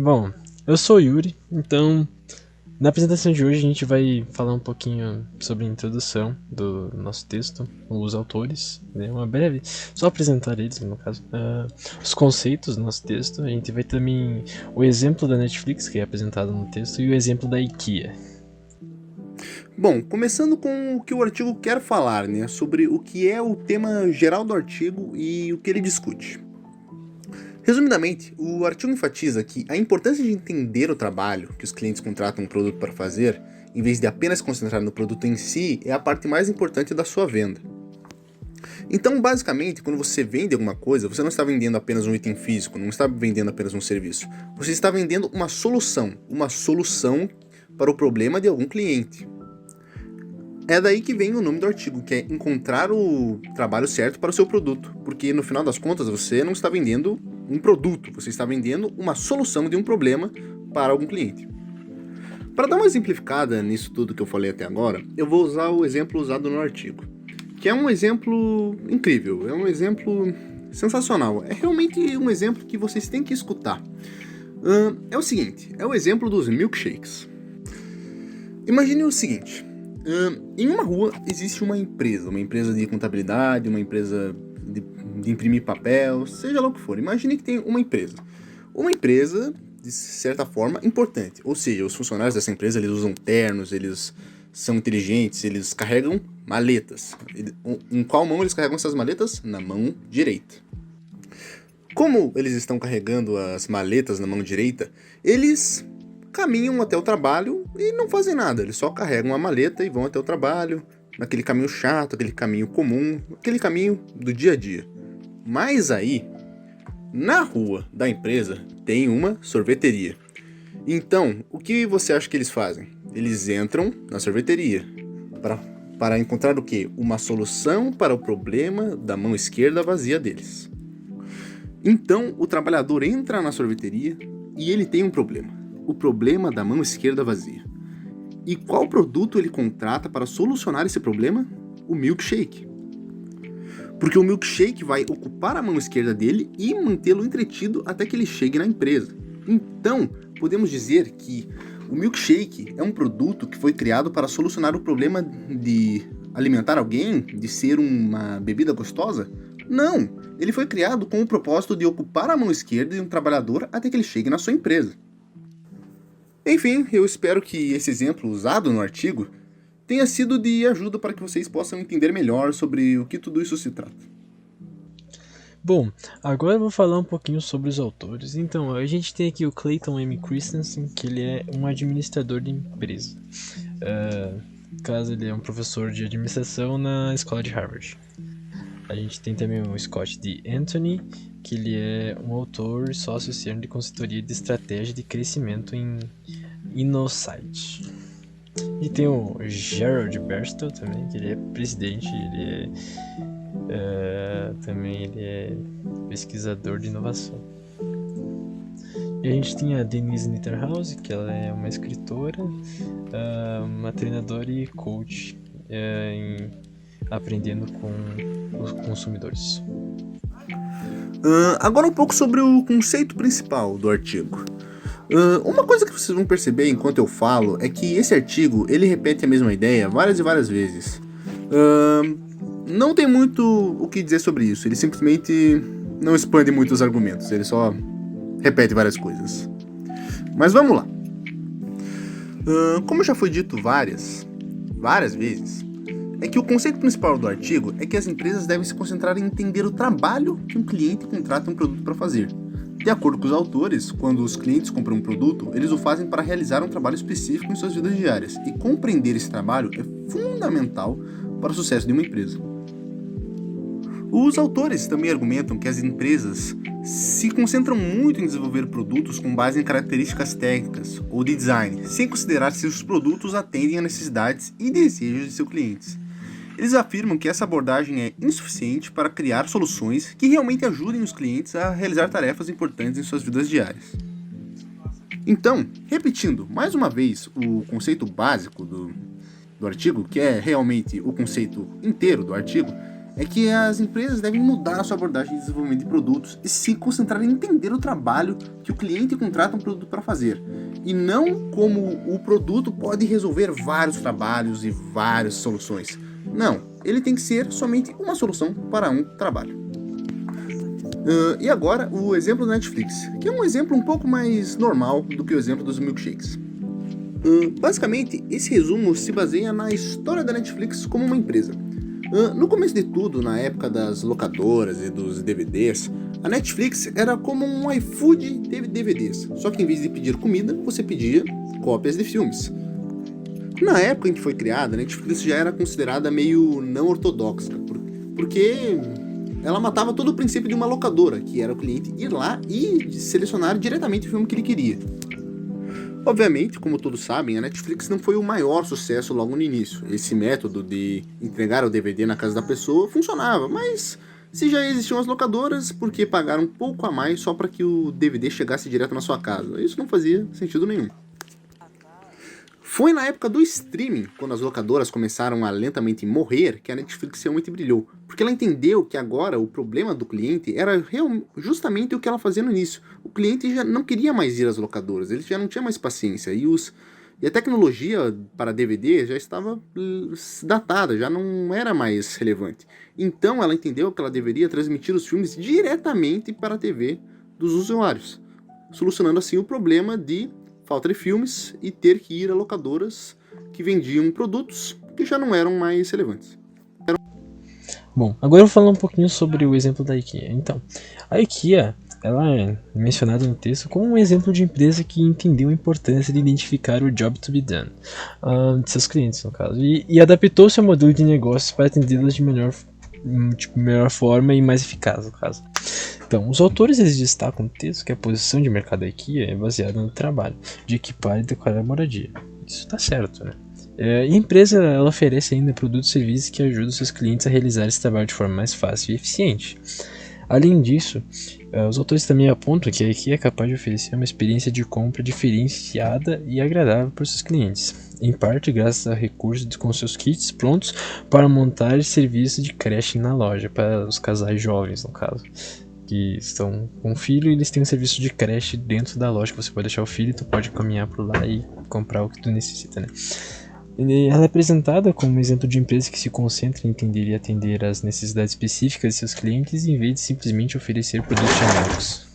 Bom, eu sou o Yuri, então na apresentação de hoje a gente vai falar um pouquinho sobre a introdução do nosso texto, os autores, né, uma breve, só apresentar eles no caso, os conceitos do nosso texto. A gente vai também o exemplo da Netflix que é apresentado no texto e o exemplo da IKEA. Bom, começando com o que o artigo quer falar, né, sobre o que é o tema geral do artigo e o que ele discute. Resumidamente, o artigo enfatiza que a importância de entender o trabalho que os clientes contratam um produto para fazer, em vez de apenas concentrar no produto em si, é a parte mais importante da sua venda. Então, basicamente, quando você vende alguma coisa, você não está vendendo apenas um item físico, não está vendendo apenas um serviço. Você está vendendo uma solução para o problema de algum cliente. É daí que vem o nome do artigo, que é encontrar o trabalho certo para o seu produto, porque no final das contas você não está vendendo um produto, você está vendendo uma solução de um problema para algum cliente. Para dar uma exemplificada nisso tudo que eu falei até agora, eu vou usar o exemplo usado no artigo, que é um exemplo incrível, é um exemplo sensacional, é realmente um exemplo que vocês têm que escutar. É o seguinte, é o exemplo dos milkshakes. Imagine o seguinte: em uma rua existe uma empresa de contabilidade, uma empresa de imprimir papel, seja lá o que for. Imagine que tem uma empresa de certa forma importante, ou seja, os funcionários dessa empresa eles usam ternos, eles são inteligentes, eles carregam maletas. Em qual mão eles carregam essas maletas? Na mão direita. Como eles estão carregando as maletas na mão direita, eles caminham até o trabalho e não fazem nada. Eles só carregam a maleta e vão até o trabalho, naquele caminho chato, aquele caminho comum, aquele caminho do dia a dia. Mas aí, na rua da empresa, tem uma sorveteria. Então, o que você acha que eles fazem? Eles entram na sorveteria para encontrar o quê? Uma solução para o problema da mão esquerda vazia deles. Então, o trabalhador entra na sorveteria e ele tem um problema. O problema da mão esquerda vazia. E qual produto ele contrata para solucionar esse problema? O milkshake. Porque o milkshake vai ocupar a mão esquerda dele e mantê-lo entretido até que ele chegue na empresa. Então, podemos dizer que o milkshake é um produto que foi criado para solucionar o problema de alimentar alguém, de ser uma bebida gostosa? Não, ele foi criado com o propósito de ocupar a mão esquerda de um trabalhador até que ele chegue na sua empresa. Enfim, eu espero que esse exemplo usado no artigo tenha sido de ajuda para que vocês possam entender melhor sobre o que tudo isso se trata. Bom, agora eu vou falar um pouquinho sobre os autores. Então, a gente tem aqui o Clayton M. Christensen, que ele é um administrador de empresa. Caso ele é um professor de administração na escola de Harvard. A gente tem também o Scott D. Anthony, que ele é um autor sócio sênior de consultoria de estratégia de crescimento em InnoSight. E tem o Gerald Berstow também, que ele é presidente, também ele é pesquisador de inovação. E a gente tem a Denise Netterhouse, que ela é uma escritora, uma treinadora e coach em aprendendo com os consumidores. Agora um pouco sobre o conceito principal do artigo. Uma coisa que vocês vão perceber enquanto eu falo é que esse artigo ele repete a mesma ideia várias e várias vezes. Não tem muito o que dizer sobre isso, ele simplesmente não expande muito os argumentos, ele só repete várias coisas. Mas vamos lá. Como já foi dito várias vezes, é que o conceito principal do artigo é que as empresas devem se concentrar em entender o trabalho que um cliente contrata um produto para fazer. De acordo com os autores, quando os clientes compram um produto, eles o fazem para realizar um trabalho específico em suas vidas diárias, e compreender esse trabalho é fundamental para o sucesso de uma empresa. Os autores também argumentam que as empresas se concentram muito em desenvolver produtos com base em características técnicas ou de design, sem considerar se os produtos atendem às necessidades e desejos de seus clientes. Eles afirmam que essa abordagem é insuficiente para criar soluções que realmente ajudem os clientes a realizar tarefas importantes em suas vidas diárias. Então, repetindo mais uma vez o conceito básico do artigo, que é realmente o conceito inteiro do artigo, é que as empresas devem mudar a sua abordagem de desenvolvimento de produtos e se concentrar em entender o trabalho que o cliente contrata um produto para fazer, e não como o produto pode resolver vários trabalhos e várias soluções. Não, ele tem que ser somente uma solução para um trabalho. E agora o exemplo da Netflix, que é um exemplo um pouco mais normal do que o exemplo dos milkshakes. Basicamente, esse resumo se baseia na história da Netflix como uma empresa. No começo de tudo, na época das locadoras e dos DVDs, a Netflix era como um iFood de DVDs, só que em vez de pedir comida, você pedia cópias de filmes. Na época em que foi criada, a Netflix já era considerada meio não ortodoxa, porque ela matava todo o princípio de uma locadora, que era o cliente ir lá e selecionar diretamente o filme que ele queria. Obviamente, como todos sabem, a Netflix não foi o maior sucesso logo no início. Esse método de entregar o DVD na casa da pessoa funcionava, mas se já existiam as locadoras, por que pagar um pouco a mais só para que o DVD chegasse direto na sua casa? Isso não fazia sentido nenhum. Foi na época do streaming, quando as locadoras começaram a lentamente morrer, que a Netflix realmente brilhou. Porque ela entendeu que agora o problema do cliente era justamente o que ela fazia no início. O cliente já não queria mais ir às locadoras, ele já não tinha mais paciência. E a tecnologia para DVD já estava datada, já não era mais relevante. Então ela entendeu que ela deveria transmitir os filmes diretamente para a TV dos usuários, solucionando assim o problema de falta de filmes e ter que ir a locadoras que vendiam produtos que já não eram mais relevantes. Bom, agora eu vou falar um pouquinho sobre o exemplo da IKEA. Então, a IKEA, ela é mencionada no texto como um exemplo de empresa que entendeu a importância de identificar o job to be done de seus clientes, no caso, e adaptou seu modelo de negócios para atendê-los de melhor forma e mais eficaz, no caso. Então, os autores eles destacam no texto que a posição de mercado da IKEA é baseada no trabalho de equipar e decorar a moradia. Isso está certo, né? E a empresa ela oferece ainda produtos e serviços que ajudam seus clientes a realizar esse trabalho de forma mais fácil e eficiente. Além disso, os autores também apontam que a IKEA é capaz de oferecer uma experiência de compra diferenciada e agradável para os seus clientes, em parte graças a recursos com seus kits prontos para montar serviços de creche na loja, para os casais jovens, no caso, que estão com filho e eles têm um serviço de creche dentro da loja, que você pode deixar o filho e tu pode caminhar por lá e comprar o que tu necessita, né? Ela é apresentada como um exemplo de empresa que se concentra em entender e atender às necessidades específicas de seus clientes em vez de simplesmente oferecer produtos genéricos.